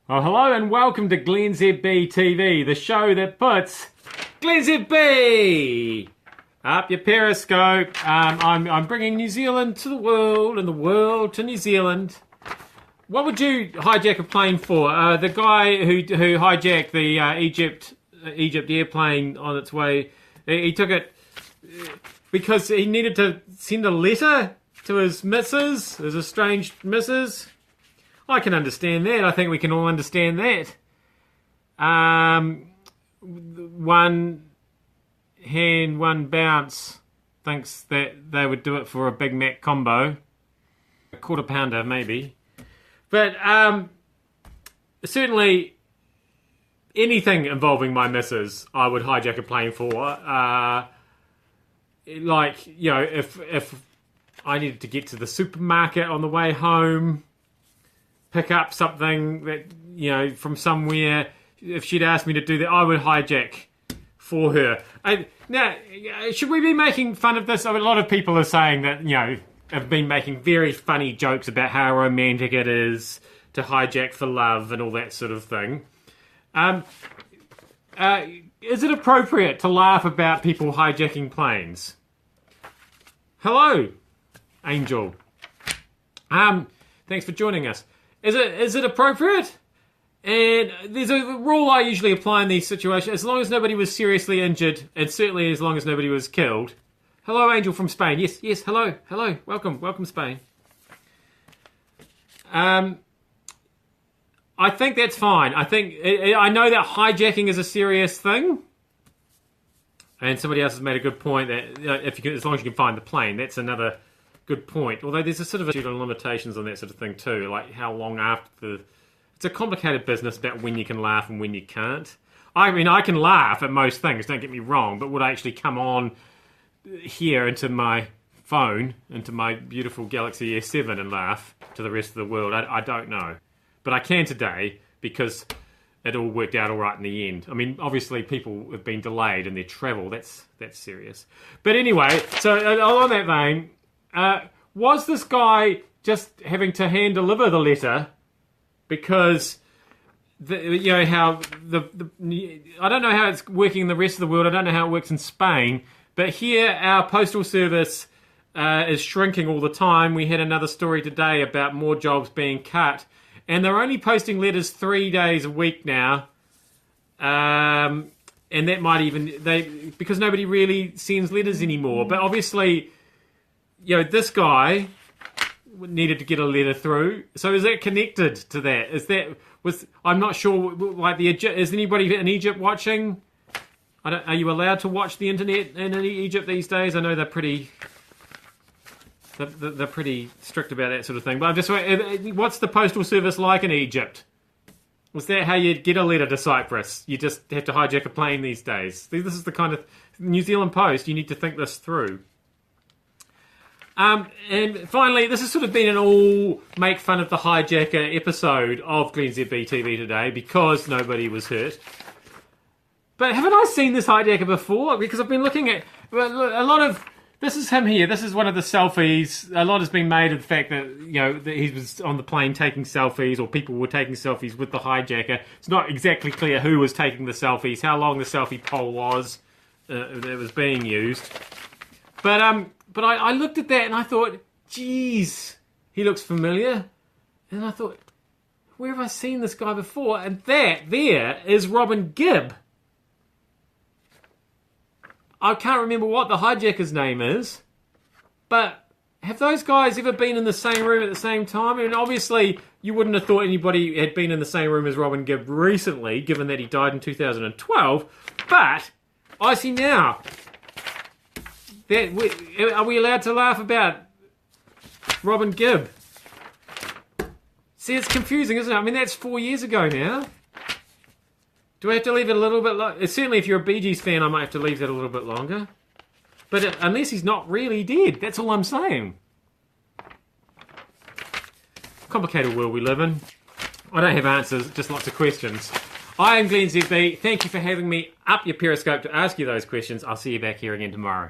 Well, hello and welcome to glennzb TV, the show that puts glennzb up your Periscope. I'm bringing New Zealand to the world and the world to New Zealand. What would you hijack a plane for? The guy who hijacked the Egypt airplane on its way, he took it because he needed to send a letter to his missus, his estranged missus. I can understand that. I think we can all understand that. One hand, one bounce thinks that they would do it for a Big Mac combo. A quarter pounder, maybe. But certainly anything involving my missus, I would hijack a plane for. Like, you know, if I needed to get to the supermarket on the way home, pick up something that, you know, from somewhere, if she'd asked me to do that, I would hijack for her. Now, should we be making fun of this? I mean, a lot of people are saying that, you know, have been making very funny jokes about how romantic it is to hijack for love and all that sort of thing. Is it appropriate to laugh about people hijacking planes? Hello, Angel. Thanks for joining us. Is it appropriate? And there's a rule I usually apply in these situations. As long as nobody was seriously injured, and certainly as long as nobody was killed. Hello, Angel from Spain. Yes, hello. Welcome, Spain. I think that's fine. I know that hijacking is a serious thing. And somebody else has made a good point that as long as you can find the plane, that's another good point. Although there's a sort of limitations on that sort of thing too, like how long after it's a complicated business about when you can laugh and when you can't. I mean, I can laugh at most things, don't get me wrong, but would I actually come on here into my phone, into my beautiful Galaxy S7 and laugh to the rest of the world? I don't know. But I can today because it all worked out all right in the end. I mean, obviously people have been delayed in their travel. That's serious. But anyway, so on that vein, was this guy just having to hand deliver the letter because I don't know how it's working in the rest of the world. I don't know how it works in Spain. But here our Postal Service is shrinking all the time. We had another story today about more jobs being cut. And they're only posting letters 3 days a week now. And that might even... because nobody really sends letters anymore. But obviously, you know, this guy needed to get a letter through. So is that connected to that? I'm not sure. Like, is anybody in Egypt watching? Are you allowed to watch the internet in Egypt these days? I know they're pretty strict about that sort of thing. But I'm just wondering, what's the Postal Service like in Egypt? Was that how you get a letter to Cyprus? You just have to hijack a plane these days. This is the kind of New Zealand Post. You need to think this through. And finally, this has sort of been an all make fun of the hijacker episode of glennzb TV today because nobody was hurt. But haven't I seen this hijacker before? Because I've been looking at a lot of... This is him here. This is one of the selfies. A lot has been made of the fact that, you know, that he was on the plane taking selfies, or people were taking selfies with the hijacker. It's not exactly clear who was taking the selfies, how long the selfie pole was that was being used. But I looked at that and I thought, geez, he looks familiar. And I thought, where have I seen this guy before? And that there is Robin Gibb. I can't remember what the hijacker's name is, but have those guys ever been in the same room at the same time? I mean, obviously, you wouldn't have thought anybody had been in the same room as Robin Gibb recently, given that he died in 2012, but I see now. Are we allowed to laugh about Robin Gibb? See, it's confusing, isn't it? I mean, that's 4 years ago now. Do I have to leave it a little bit longer? Certainly, if you're a Bee Gees fan, I might have to leave that a little bit longer. But unless he's not really dead, that's all I'm saying. Complicated world we live in. I don't have answers, just lots of questions. I am glennzb. Thank you for having me up your Periscope to ask you those questions. I'll see you back here again tomorrow.